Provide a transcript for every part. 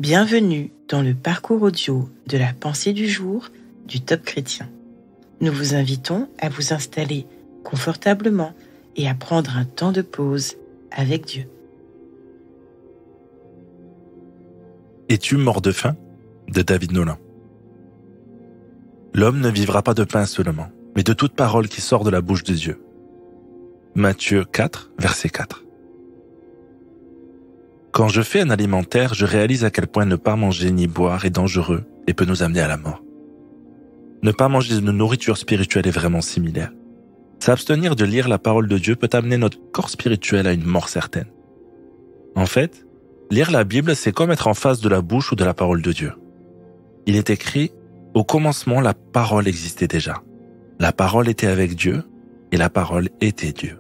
Bienvenue dans le parcours audio de la pensée du jour du Top Chrétien. Nous vous invitons à vous installer confortablement et à prendre un temps de pause avec Dieu. Es-tu mort de faim ? De David Nolan. L'homme ne vivra pas de pain seulement, mais de toute parole qui sort de la bouche de Dieu. Matthieu 4, verset 4. Quand je fais un alimentaire, je réalise à quel point ne pas manger ni boire est dangereux et peut nous amener à la mort. Ne pas manger de nourriture spirituelle est vraiment similaire. S'abstenir de lire la parole de Dieu peut amener notre corps spirituel à une mort certaine. En fait, lire la Bible, c'est comme être en face de la bouche ou de la parole de Dieu. Il est écrit « Au commencement, la parole existait déjà. La parole était avec Dieu et la parole était Dieu.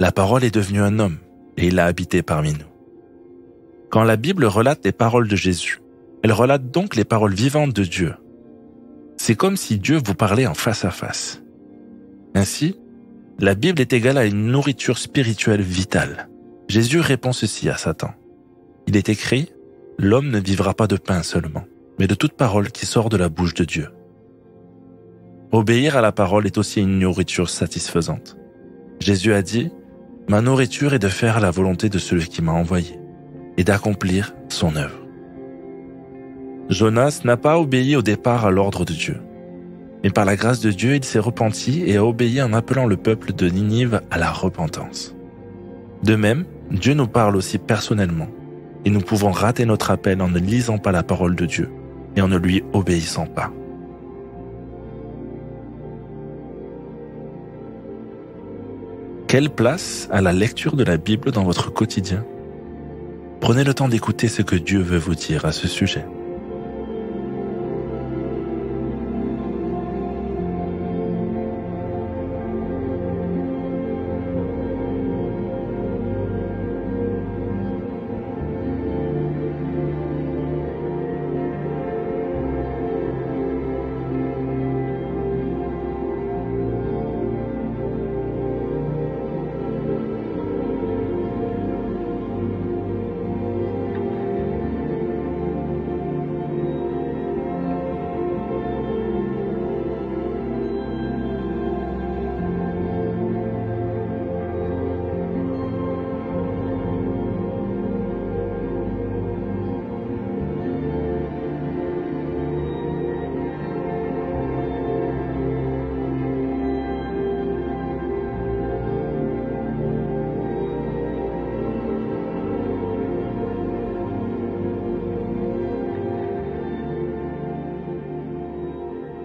La parole est devenue un homme et il a habité parmi nous. » Quand la Bible relate les paroles de Jésus, elle relate donc les paroles vivantes de Dieu. C'est comme si Dieu vous parlait en face à face. Ainsi, la Bible est égale à une nourriture spirituelle vitale. Jésus répond ceci à Satan. Il est écrit « L'homme ne vivra pas de pain seulement, mais de toute parole qui sort de la bouche de Dieu. » Obéir à la parole est aussi une nourriture satisfaisante. Jésus a dit « Ma nourriture est de faire la volonté de celui qui m'a envoyé et d'accomplir son œuvre. » Jonas n'a pas obéi au départ à l'ordre de Dieu. Mais par la grâce de Dieu, il s'est repenti et a obéi en appelant le peuple de Ninive à la repentance. De même, Dieu nous parle aussi personnellement et nous pouvons rater notre appel en ne lisant pas la parole de Dieu et en ne lui obéissant pas. Quelle place a la lecture de la Bible dans votre quotidien ? Prenez le temps d'écouter ce que Dieu veut vous dire à ce sujet.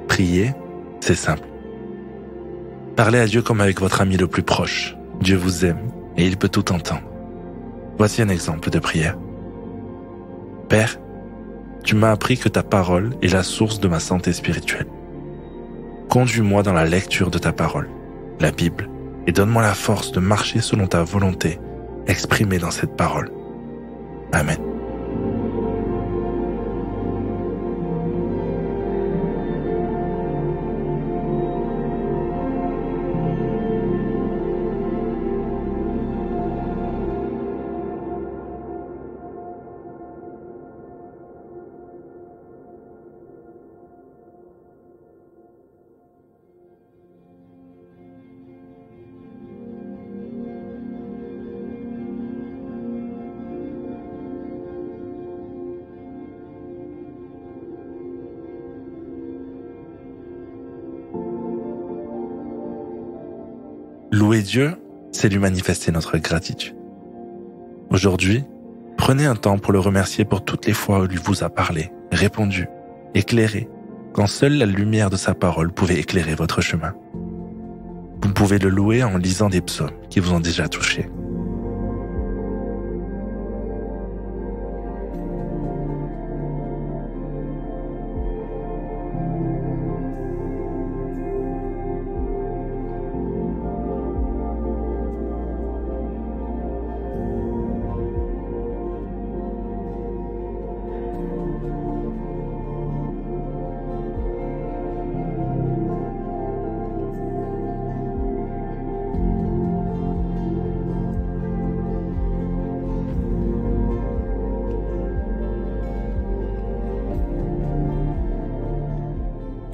Prier, c'est simple. Parlez à Dieu comme avec votre ami le plus proche. Dieu vous aime et il peut tout entendre. Voici un exemple de prière. Père, tu m'as appris que ta parole est la source de ma santé spirituelle. Conduis-moi dans la lecture de ta parole, la Bible, et donne-moi la force de marcher selon ta volonté, exprimée dans cette parole. Amen. Louer Dieu, c'est lui manifester notre gratitude. Aujourd'hui, prenez un temps pour le remercier pour toutes les fois où il vous a parlé, répondu, éclairé, quand seule la lumière de sa parole pouvait éclairer votre chemin. Vous pouvez le louer en lisant des psaumes qui vous ont déjà touché.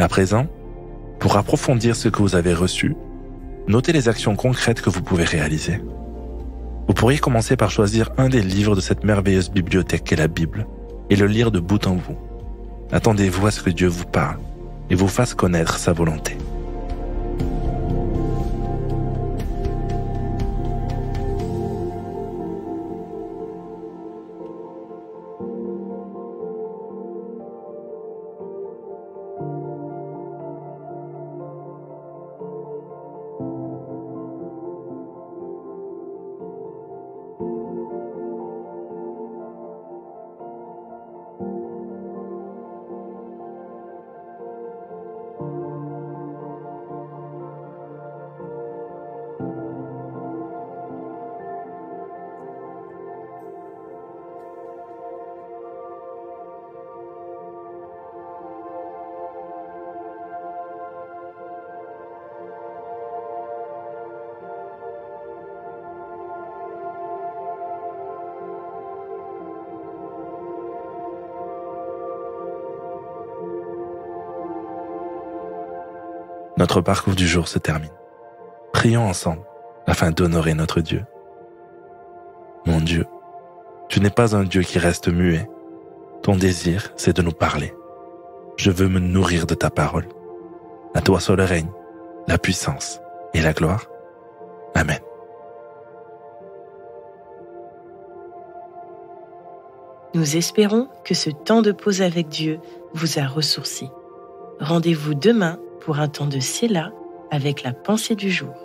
À présent, pour approfondir ce que vous avez reçu, notez les actions concrètes que vous pouvez réaliser. Vous pourriez commencer par choisir un des livres de cette merveilleuse bibliothèque qu'est la Bible et le lire de bout en bout. Attendez-vous à ce que Dieu vous parle et vous fasse connaître sa volonté. Notre parcours du jour se termine. Prions ensemble afin d'honorer notre Dieu. Mon Dieu, tu n'es pas un Dieu qui reste muet. Ton désir, c'est de nous parler. Je veux me nourrir de ta parole. À toi seul le règne, la puissance et la gloire. Amen. Nous espérons que ce temps de pause avec Dieu vous a ressourci. Rendez-vous demain pour un temps de Séla avec la pensée du jour.